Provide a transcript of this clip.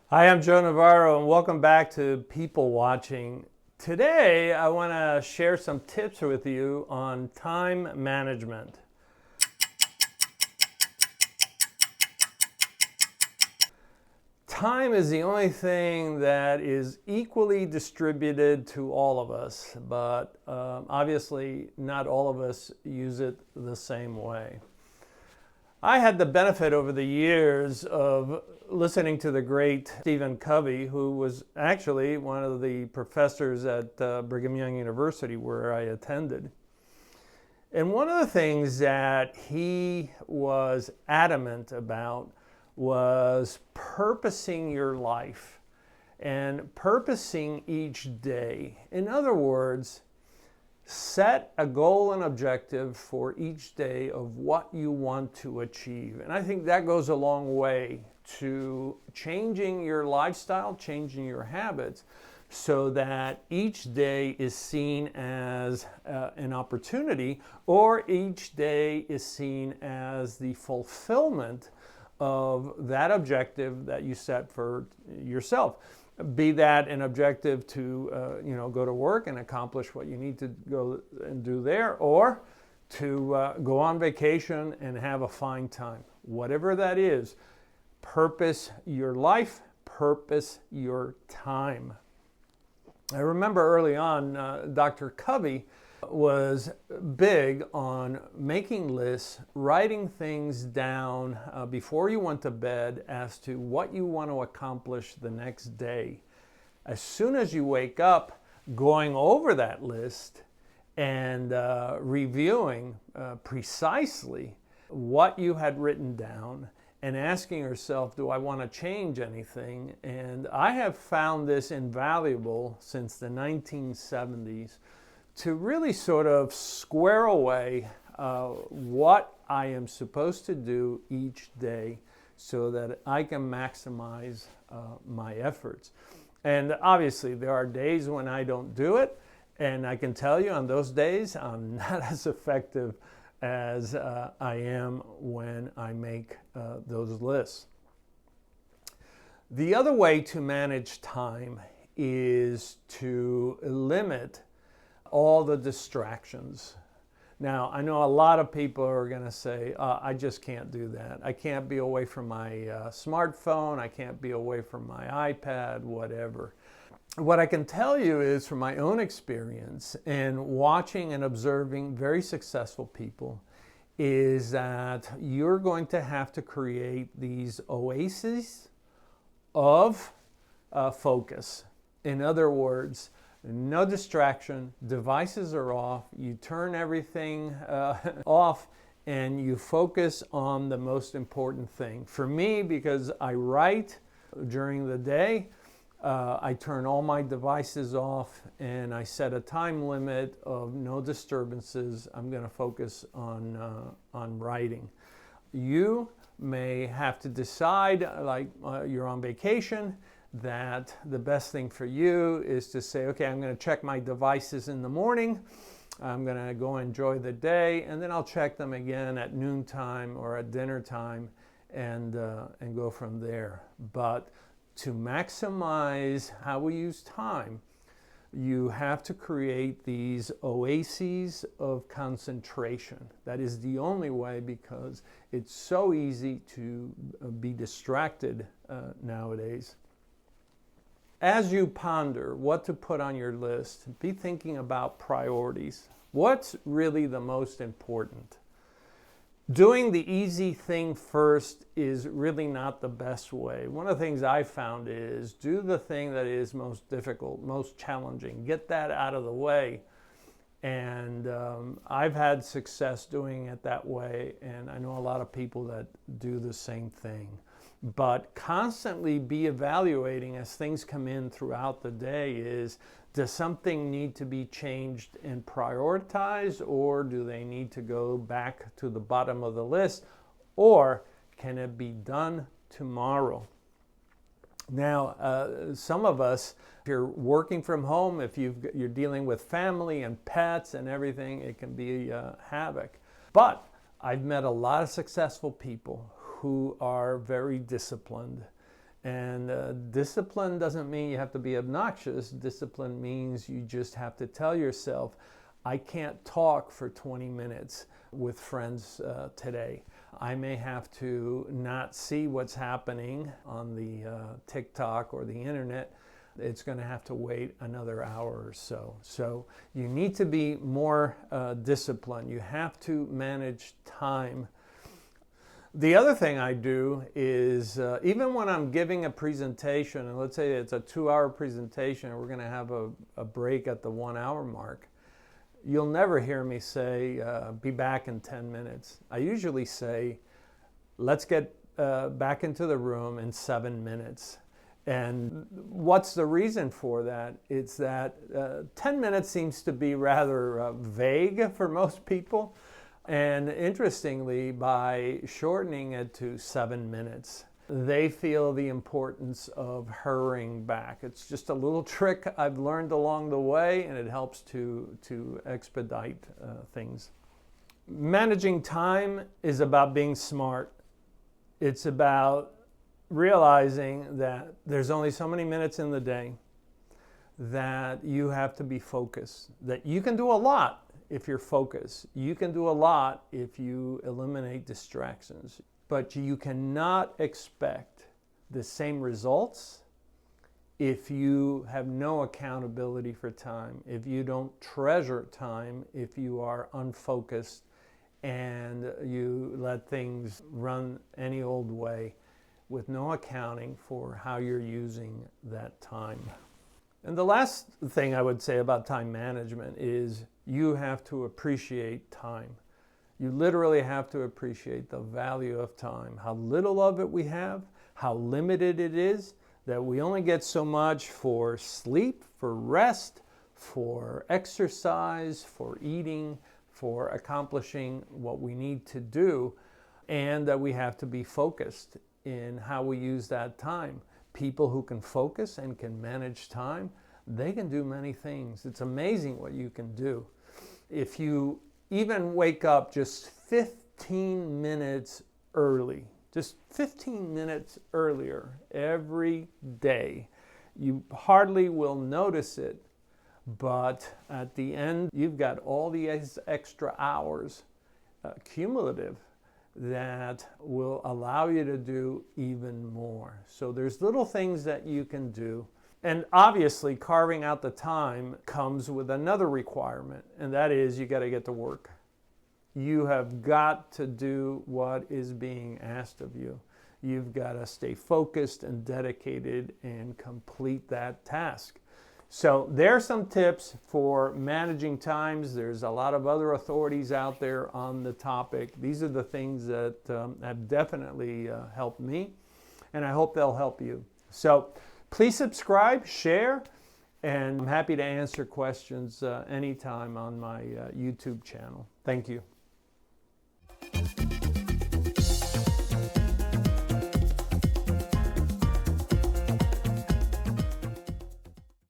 Hi, I'm Joe Navarro, and welcome back to People Watching. Today, I want to share some tips with you on time management. Time is the only thing that is equally distributed to all of us, but obviously not all of us use it the same way. I had the benefit over the years of listening to the great Stephen Covey, who was actually one of the professors at Brigham Young University where I attended. And one of the things that he was adamant about was purposing your life and purposing each day. In other words, set a goal and objective for each day of what you want to achieve. And I think that goes a long way to changing your lifestyle, changing your habits, so that each day is seen as an opportunity, or each day is seen as the fulfillment of that objective that you set for yourself. Be that an objective to go to work and accomplish what you need to go and do there, or to go on vacation and have a fine time. Whatever that is, purpose your life, purpose your time. I remember early on, Dr. Covey was big on making lists, writing things down before you went to bed as to what you want to accomplish the next day. As soon as you wake up, going over that list and reviewing precisely what you had written down and asking yourself, do I want to change anything? And I have found this invaluable since the 1970s to really sort of square away what I am supposed to do each day so that I can maximize my efforts. And obviously there are days when I don't do it, and I can tell you on those days I'm not as effective as I am when I make those lists. The other way to manage time is to limit all the distractions. Now, I know a lot of people are going to say, I just can't do that. I can't be away from my smartphone. I can't be away from my iPad, whatever. What I can tell you is from my own experience and watching and observing very successful people is that you're going to have to create these oases of focus. In other words, no distraction, devices are off, you turn everything off, and you focus on the most important thing. For me, because I write during the day, I turn all my devices off and I set a time limit of no disturbances. I'm going to focus on writing. You may have to decide, like you're on vacation, that the best thing for you is to say, okay, I'm going to check my devices in the morning. I'm going to go enjoy the day, and then I'll check them again at noontime or at dinner time and go from there. But to maximize how we use time, you have to create these oases of concentration. That is the only way, because it's so easy to be distracted nowadays. As you ponder what to put on your list, be thinking about priorities. What's really the most important? Doing the easy thing first is really not the best way. One of the things I found is do the thing that is most difficult, most challenging. Get that out of the way. And I've had success doing it that way, and I know a lot of people that do the same thing. But constantly be evaluating as things come in throughout the day is, does something need to be changed and prioritized, or do they need to go back to the bottom of the list, or can it be done tomorrow? Now, some of us, if you're working from home, if you're dealing with family and pets and everything, it can be havoc. But I've met a lot of successful people who are very disciplined And discipline doesn't mean you have to be obnoxious. Discipline means you just have to tell yourself, I can't talk for 20 minutes with friends today. I may have to not see what's happening on the TikTok or the internet. It's going to have to wait another hour or so. So you need to be more disciplined. You have to manage time. The other thing I do is, even when I'm giving a presentation, and let's say it's a 2-hour presentation, and we're going to have a break at the 1-hour mark, you'll never hear me say, be back in 10 minutes. I usually say, let's get back into the room in 7 minutes. And what's the reason for that? It's that 10 minutes seems to be rather vague for most people. And interestingly, by shortening it to 7 minutes, they feel the importance of hurrying back. It's just a little trick I've learned along the way, and it helps to expedite things. Managing time is about being smart. It's about realizing that there's only so many minutes in the day, that you have to be focused, that you can do a lot if you're focused. You can do a lot if you eliminate distractions. But you cannot expect the same results if you have no accountability for time, if you don't treasure time, if you are unfocused and you let things run any old way with no accounting for how you're using that time. And the last thing I would say about time management is you have to appreciate time. You literally have to appreciate the value of time, how little of it we have, how limited it is, that we only get so much for sleep, for rest, for exercise, for eating, for accomplishing what we need to do, and that we have to be focused in how we use that time. People who can focus and can manage time, they can do many things. It's amazing what you can do. If you even wake up just 15 minutes early, just 15 minutes earlier every day, you hardly will notice it, but at the end, you've got all these extra hours cumulative that will allow you to do even more. So there's little things that you can do. And obviously, carving out the time comes with another requirement, and that is you got to get to work. You have got to do what is being asked of you. You've got to stay focused and dedicated and complete that task. So there are some tips for managing times. There's a lot of other authorities out there on the topic. These are the things that have definitely helped me, and I hope they'll help you. So please subscribe, share, and I'm happy to answer questions anytime on my YouTube channel. Thank you.